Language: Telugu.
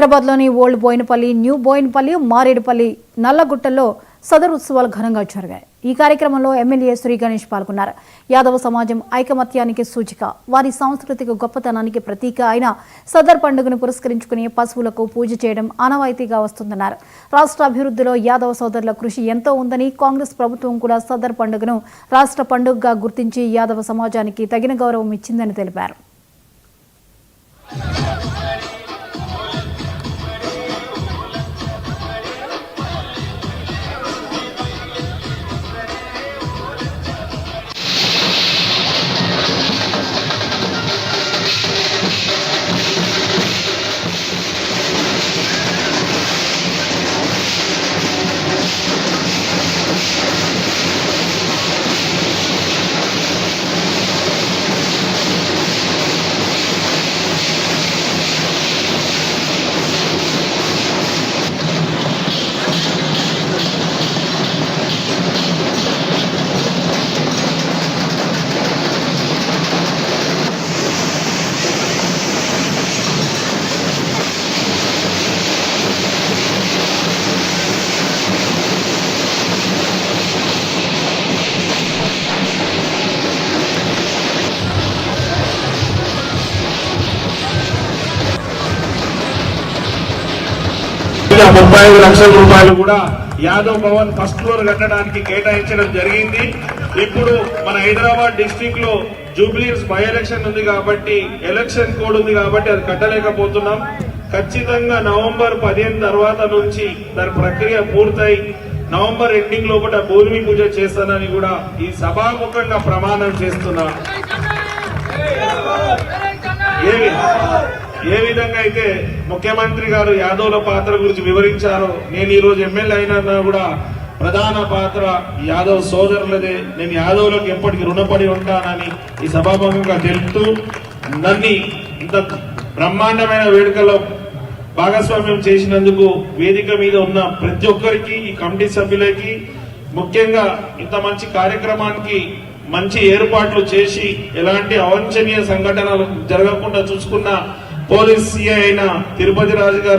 హైదరాబాద్లోని ఓల్డ్ బోయినపల్లి, న్యూ బోయినపల్లి, మారేడుపల్లి, నల్లగుట్టల్లో సదర్ ఉత్సవాలు ఘనంగా జరిగాయి. ఈ కార్యక్రమంలో ఎమ్మెల్యే శ్రీ గణేష్ పాల్గొన్నారు. యాదవ సమాజం ఐకమత్యానికి సూచిక, వారి సాంస్కృతిక గొప్పతనానికి ప్రతీక అయిన సదర్ పండుగను పురస్కరించుకుని పశువులకు పూజ చేయడం ఆనవాయితీగా వస్తుందన్నారు. రాష్ట్ర అభివృద్ధిలో యాదవ సోదరుల కృషి ఎంతో ఉందని, కాంగ్రెస్ ప్రభుత్వం కూడా సదర్ పండుగను రాష్ట్ర పండుగగా గుర్తించి యాదవ సమాజానికి తగిన గౌరవం ఇచ్చిందని తెలిపారు. ₹35,00,000 కూడా యాదవ్ భవన్ ఫస్ట్ ఫ్లోర్ కట్టడానికి కేటాయించడం జరిగింది. ఇప్పుడు మన హైదరాబాద్ డిస్ట్రిక్ట్ లో జూబ్లీస్ బై ఎలక్షన్ ఉంది కాబట్టి, ఎలక్షన్ కోడ్ ఉంది కాబట్టి అది కట్టలేకపోతున్నాం. ఖచ్చితంగా నవంబర్ 15 తర్వాత నుంచి దాని ప్రక్రియ పూర్తయి నవంబర్ ఎండింగ్ లోపల భూమి పూజ చేస్తానని కూడా ఈ సభాముఖంగా ప్రమాణం చేస్తున్నా. ఏ విధంగా అయితే ముఖ్యమంత్రి గారు యాదవుల పాత్ర గురించి వివరించారో, నేను ఈ రోజు ఎమ్మెల్యే అయినా కూడా ప్రధాన పాత్ర యాదవ్ సోదరులదే. నేను యాదవులకు ఎప్పటికీ రుణపడి ఉంటానని ఈ సభాముఖంగా తెలుపుతూ, నన్ను ఇంత బ్రహ్మాండమైన వేడుకలో భాగస్వామ్యం చేసినందుకు వేదిక మీద ఉన్న ప్రతి ఒక్కరికి, ఈ కమిటీ సభ్యులకి, ముఖ్యంగా ఇంత మంచి కార్యక్రమానికి మంచి ఏర్పాట్లు చేసి ఎలాంటి అవాంఛనీయ సంఘటనలు జరగకుండా చూసుకున్న పోలీస్ సిఐ అయిన తిరుపతి రాజు గారు